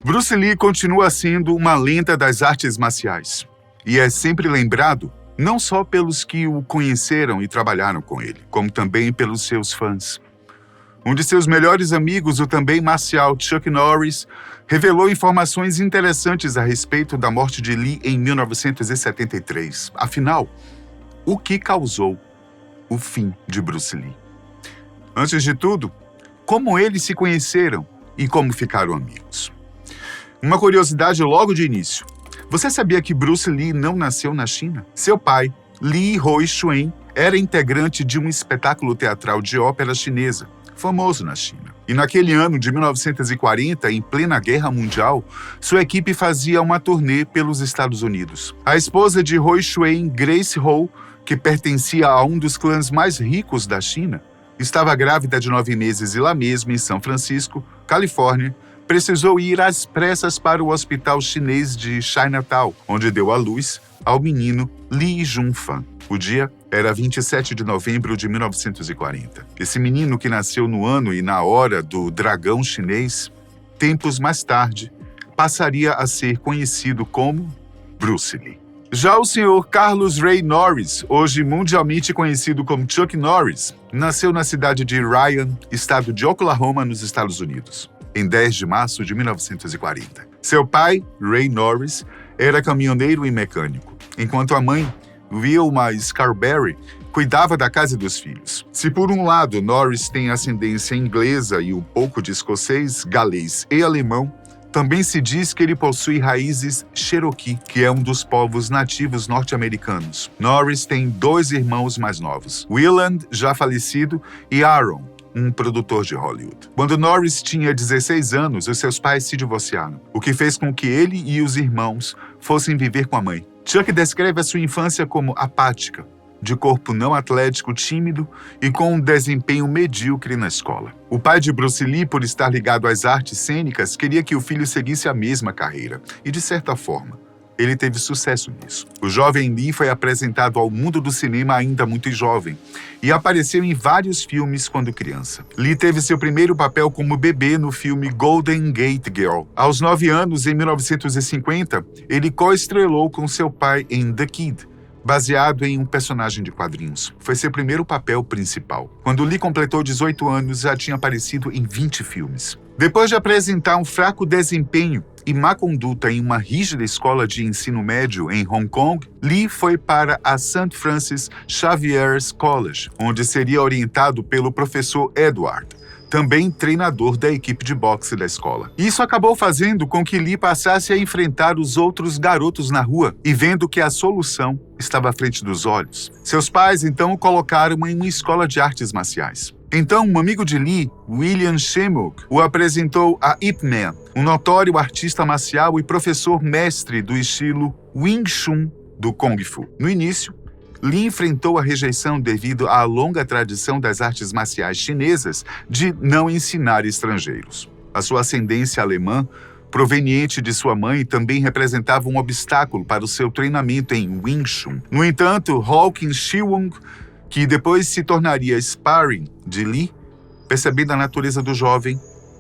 Bruce Lee continua sendo uma lenda das artes marciais e é sempre lembrado não só pelos que o conheceram e trabalharam com ele, como também pelos seus fãs. Um de seus melhores amigos, o também marcial Chuck Norris, revelou informações interessantes a respeito da morte de Lee em 1973. Afinal, o que causou o fim de Bruce Lee? Antes de tudo, como eles se conheceram e como ficaram amigos. Uma curiosidade logo de início. Você sabia que Bruce Lee não nasceu na China? Seu pai, Li Huixuan, era integrante de um espetáculo teatral de ópera chinesa, famoso na China. E naquele ano de 1940, em plena Guerra Mundial, sua equipe fazia uma turnê pelos Estados Unidos. A esposa de Huixuan, Grace Ho, que pertencia a um dos clãs mais ricos da China, estava grávida de 9 meses e lá mesmo, em São Francisco, Califórnia, precisou ir às pressas para o hospital chinês de Chinatown, onde deu à luz ao menino Li Junfan. O dia era 27 de novembro de 1940. Esse menino, que nasceu no ano e na hora do dragão chinês, tempos mais tarde, passaria a ser conhecido como Bruce Lee. Já o senhor Carlos Ray Norris, hoje mundialmente conhecido como Chuck Norris, nasceu na cidade de Ryan, estado de Oklahoma, nos Estados Unidos, em 10 de março de 1940. Seu pai, Ray Norris, era caminhoneiro e mecânico, enquanto a mãe, Wilma Scarberry, cuidava da casa dos filhos. Se por um lado Norris tem ascendência inglesa e um pouco de escocês, galês e alemão, também se diz que ele possui raízes Cherokee, que é um dos povos nativos norte-americanos. Norris tem 2 irmãos mais novos, Willand, já falecido, e Aaron, um produtor de Hollywood. Quando Norris tinha 16 anos, os seus pais se divorciaram, o que fez com que ele e os irmãos fossem viver com a mãe. Chuck descreve a sua infância como apática, de corpo não atlético, tímido e com um desempenho medíocre na escola. O pai de Bruce Lee, por estar ligado às artes cênicas, queria que o filho seguisse a mesma carreira e, de certa forma, ele teve sucesso nisso. O jovem Lee foi apresentado ao mundo do cinema ainda muito jovem e apareceu em vários filmes quando criança. Lee teve seu primeiro papel como bebê no filme Golden Gate Girl. Aos 9 anos, em 1950, ele co-estrelou com seu pai em The Kid, baseado em um personagem de quadrinhos. Foi seu primeiro papel principal. Quando Lee completou 18 anos, já tinha aparecido em 20 filmes. Depois de apresentar um fraco desempenho e má conduta em uma rígida escola de ensino médio em Hong Kong, Lee foi para a St. Francis Xavier's College, onde seria orientado pelo professor Edward, também treinador da equipe de boxe da escola. Isso acabou fazendo com que Lee passasse a enfrentar os outros garotos na rua e vendo que a solução estava à frente dos olhos. Seus pais, então, o colocaram em uma escola de artes marciais. Então, um amigo de Lee, William Shimuk, o apresentou a Ip Man, um notório artista marcial e professor mestre do estilo Wing Chun do Kung Fu. No início, Lee enfrentou a rejeição devido à longa tradição das artes marciais chinesas de não ensinar estrangeiros. A sua ascendência alemã, proveniente de sua mãe, também representava um obstáculo para o seu treinamento em Wing Chun. No entanto, Hawking Shiwung, que depois se tornaria sparring de Lee, percebendo a natureza do jovem,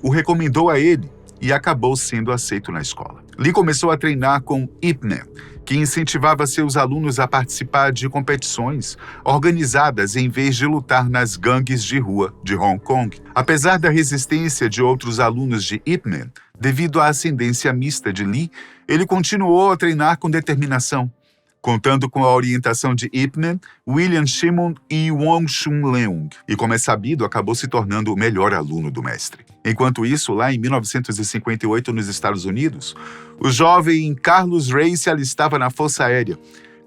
o recomendou a ele e acabou sendo aceito na escola. Lee começou a treinar com Ip Man, que incentivava seus alunos a participar de competições organizadas em vez de lutar nas gangues de rua de Hong Kong. Apesar da resistência de outros alunos de Ip Man, devido à ascendência mista de Lee, ele continuou a treinar com determinação, contando com a orientação de Ip Man, William Shimon e Wong Chun Leung, e, como é sabido, acabou se tornando o melhor aluno do mestre. Enquanto isso, lá em 1958, nos Estados Unidos, o jovem Carlos Ray se alistava na Força Aérea,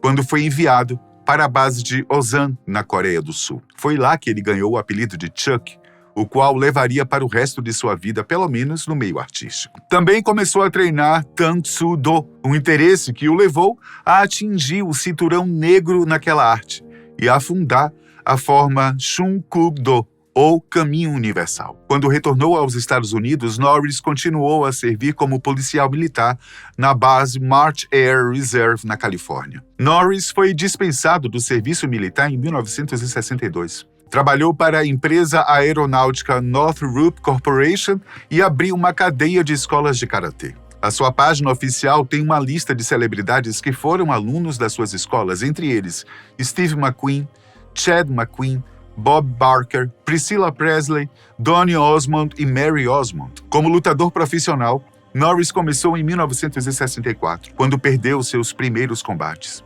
quando foi enviado para a base de Osan, na Coreia do Sul. Foi lá que ele ganhou o apelido de Chuck, o qual levaria para o resto de sua vida, pelo menos no meio artístico. Também começou a treinar Tang Soo Do, um interesse que o levou a atingir o cinturão negro naquela arte e a fundar a forma Shun Kuk Do, ou Caminho Universal. Quando retornou aos Estados Unidos, Norris continuou a servir como policial militar na base March Air Reserve, na Califórnia. Norris foi dispensado do serviço militar em 1962. Trabalhou para a empresa aeronáutica Northrop Corporation e abriu uma cadeia de escolas de karatê. A sua página oficial tem uma lista de celebridades que foram alunos das suas escolas, entre eles Steve McQueen, Chad McQueen, Bob Barker, Priscilla Presley, Donny Osmond e Mary Osmond. Como lutador profissional, Norris começou em 1964, quando perdeu seus primeiros combates.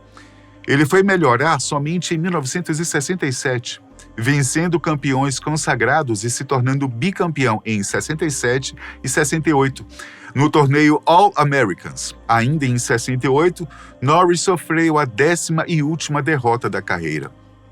Ele foi melhorar somente em 1967, vencendo campeões consagrados e se tornando bicampeão em 67 e 68, no torneio All-Americans. Ainda em 68, Norris sofreu a 10ª e última derrota da carreira,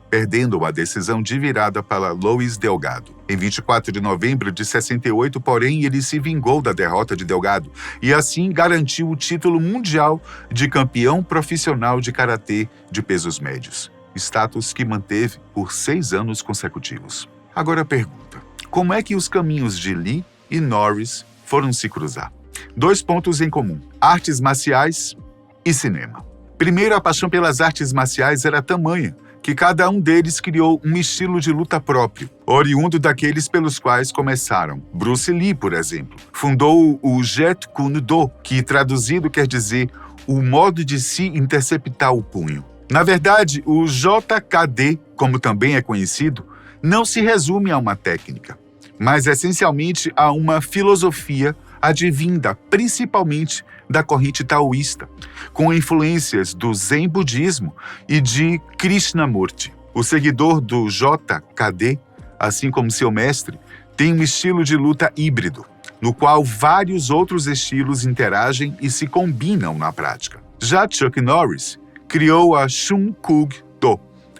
perdendo a decisão de virada para Luis Delgado. Em 24 de novembro de 68, porém, ele se vingou da derrota de Delgado e assim garantiu o título mundial de campeão profissional de karatê de pesos médios, status que manteve por 6 anos consecutivos. Agora a pergunta: como é que os caminhos de Lee e Norris foram se cruzar? 2 pontos em comum: artes marciais e cinema. Primeiro, a paixão pelas artes marciais era tamanha que cada um deles criou um estilo de luta próprio, oriundo daqueles pelos quais começaram. Bruce Lee, por exemplo, fundou o Jeet Kune Do, que traduzido quer dizer o modo de se interceptar o punho. Na verdade, o JKD, como também é conhecido, não se resume a uma técnica, mas essencialmente a uma filosofia advinda principalmente da corrente taoísta, com influências do Zen budismo e de Krishnamurti. O seguidor do JKD, assim como seu mestre, tem um estilo de luta híbrido, no qual vários outros estilos interagem e se combinam na prática. Já Chuck Norris criou a Shun Kuk Do,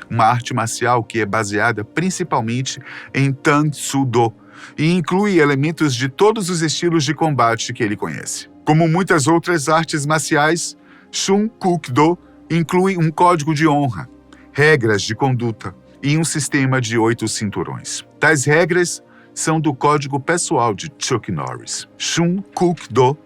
uma arte marcial que é baseada principalmente em Tang Soo Do e inclui elementos de todos os estilos de combate que ele conhece. Como muitas outras artes marciais, Shun Kuk Do inclui um código de honra, regras de conduta e um sistema de 8 cinturões. Tais regras são do código pessoal de Chuck Norris. Shun Kuk Do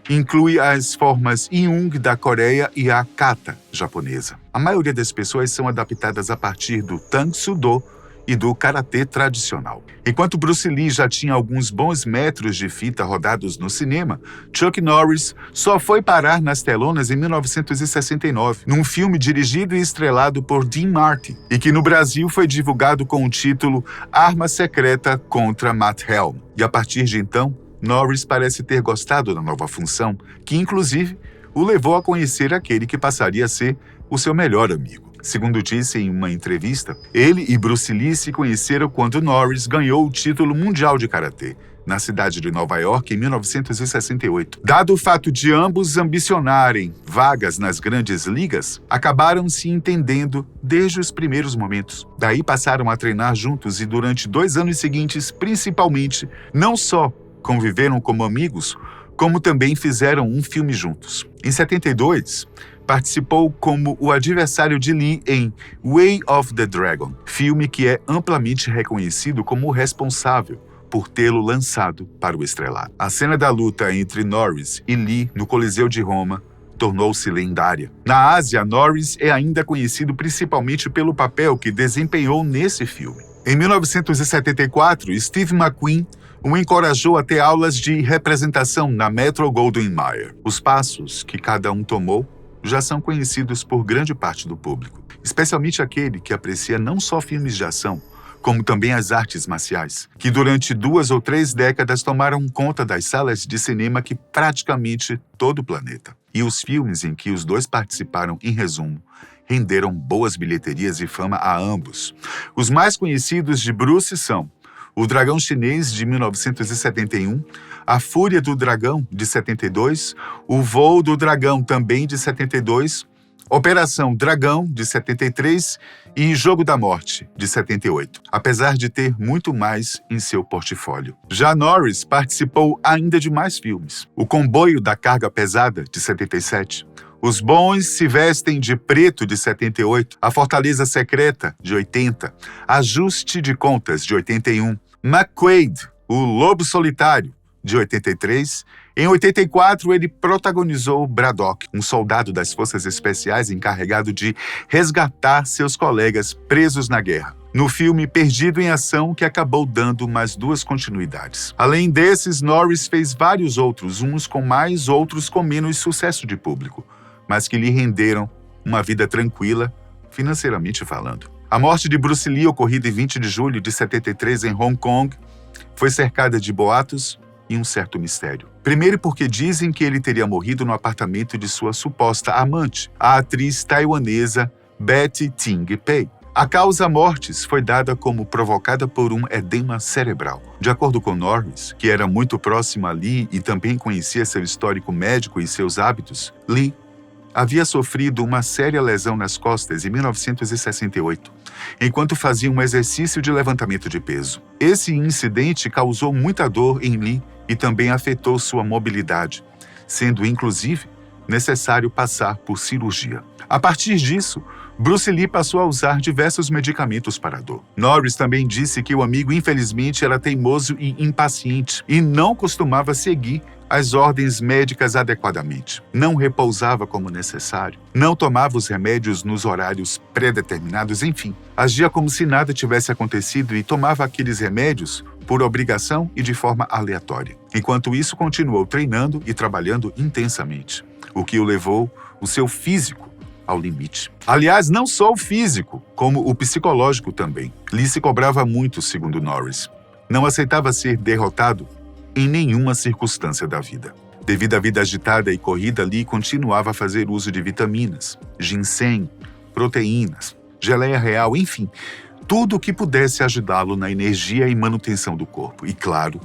inclui as formas Iung da Coreia e a Kata japonesa. A maioria das pessoas são adaptadas a partir do Tang Soo Do e do karatê tradicional. Enquanto Bruce Lee já tinha alguns bons metros de fita rodados no cinema, Chuck Norris só foi parar nas telonas em 1969, num filme dirigido e estrelado por Dean Martin, e que no Brasil foi divulgado com o título Arma Secreta contra Matt Helm. E a partir de então, Norris parece ter gostado da nova função, que inclusive o levou a conhecer aquele que passaria a ser o seu melhor amigo. Segundo disse em uma entrevista, ele e Bruce Lee se conheceram quando Norris ganhou o título mundial de karatê, na cidade de Nova York, em 1968. Dado o fato de ambos ambicionarem vagas nas grandes ligas, acabaram se entendendo desde os primeiros momentos. Daí passaram a treinar juntos e durante 2 anos seguintes, principalmente, não só conviveram como amigos, como também fizeram um filme juntos. Em 72, participou como o adversário de Lee em Way of the Dragon, filme que é amplamente reconhecido como o responsável por tê-lo lançado para o estrelado. A cena da luta entre Norris e Lee no Coliseu de Roma tornou-se lendária. Na Ásia, Norris é ainda conhecido principalmente pelo papel que desempenhou nesse filme. Em 1974, Steve McQueen o encorajou a ter aulas de representação na Metro-Goldwyn-Mayer. Os passos que cada um tomou já são conhecidos por grande parte do público, especialmente aquele que aprecia não só filmes de ação, como também as artes marciais, que durante 2 ou 3 décadas tomaram conta das salas de cinema que praticamente todo o planeta. E os filmes em que os dois participaram, em resumo, renderam boas bilheterias e fama a ambos. Os mais conhecidos de Bruce são O Dragão Chinês, de 1971, A Fúria do Dragão, de 72, O Voo do Dragão, também de 72, Operação Dragão, de 73 e Jogo da Morte, de 78, apesar de ter muito mais em seu portfólio. Já Norris participou ainda de mais filmes. O Comboio da Carga Pesada, de 77, Os Bons Se Vestem de Preto, de 78, A Fortaleza Secreta, de 80, Ajuste de Contas, de 81, McQuaid, O Lobo Solitário, de 83. Em 84, ele protagonizou Braddock, um soldado das Forças Especiais encarregado de resgatar seus colegas presos na guerra. no filme Perdido em Ação, que acabou dando mais 2 continuidades. Além desses, Norris fez vários outros, uns com mais, outros com menos sucesso de público, mas que lhe renderam uma vida tranquila, financeiramente falando. A morte de Bruce Lee, ocorrida em 20 de julho de 73 em Hong Kong, foi cercada de boatos e um certo mistério. Primeiro porque dizem que ele teria morrido no apartamento de sua suposta amante, a atriz taiwanesa Betty Ting Pei. A causa mortis foi dada como provocada por um edema cerebral. De acordo com Norris, que era muito próximo a Lee e também conhecia seu histórico médico e seus hábitos, Lee havia sofrido uma séria lesão nas costas em 1968, enquanto fazia um exercício de levantamento de peso. Esse incidente causou muita dor em Lee e também afetou sua mobilidade, sendo inclusive necessário passar por cirurgia. A partir disso, Bruce Lee passou a usar diversos medicamentos para a dor. Norris também disse que o amigo infelizmente era teimoso e impaciente e não costumava seguir as ordens médicas adequadamente. Não repousava como necessário, não tomava os remédios nos horários pré-determinados, enfim, agia como se nada tivesse acontecido e tomava aqueles remédios por obrigação e de forma aleatória. Enquanto isso, continuou treinando e trabalhando intensamente, o que o levou o seu físico ao limite. Aliás, não só o físico, como o psicológico também. Lee se cobrava muito, segundo Norris. Não aceitava ser derrotado em nenhuma circunstância da vida. Devido à vida agitada e corrida, Lee continuava a fazer uso de vitaminas, ginseng, proteínas, geleia real, enfim, tudo o que pudesse ajudá-lo na energia e manutenção do corpo. E, claro,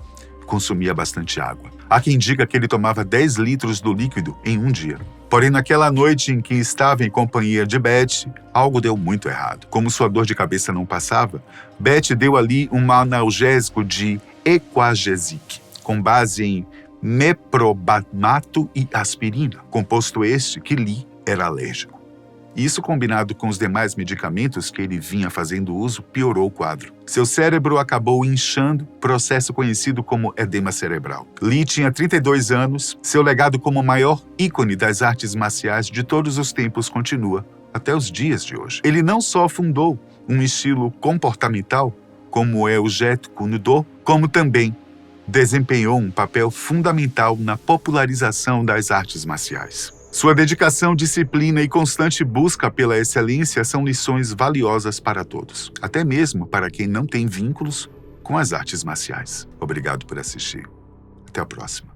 consumia bastante água. Há quem diga que ele tomava 10 litros do líquido em um dia. Porém, naquela noite em que estava em companhia de Betty, algo deu muito errado. Como sua dor de cabeça não passava, Betty deu a Lee um analgésico de Equagesic, com base em meprobamato e aspirina, composto este que Lee era alérgico. Isso, combinado com os demais medicamentos que ele vinha fazendo uso, piorou o quadro. Seu cérebro acabou inchando, processo conhecido como edema cerebral. Lee tinha 32 anos, seu legado como o maior ícone das artes marciais de todos os tempos continua até os dias de hoje. Ele não só fundou um estilo comportamental, como é o Jeet Kune Do, como também desempenhou um papel fundamental na popularização das artes marciais. Sua dedicação, disciplina e constante busca pela excelência são lições valiosas para todos, até mesmo para quem não tem vínculos com as artes marciais. Obrigado por assistir. Até a próxima.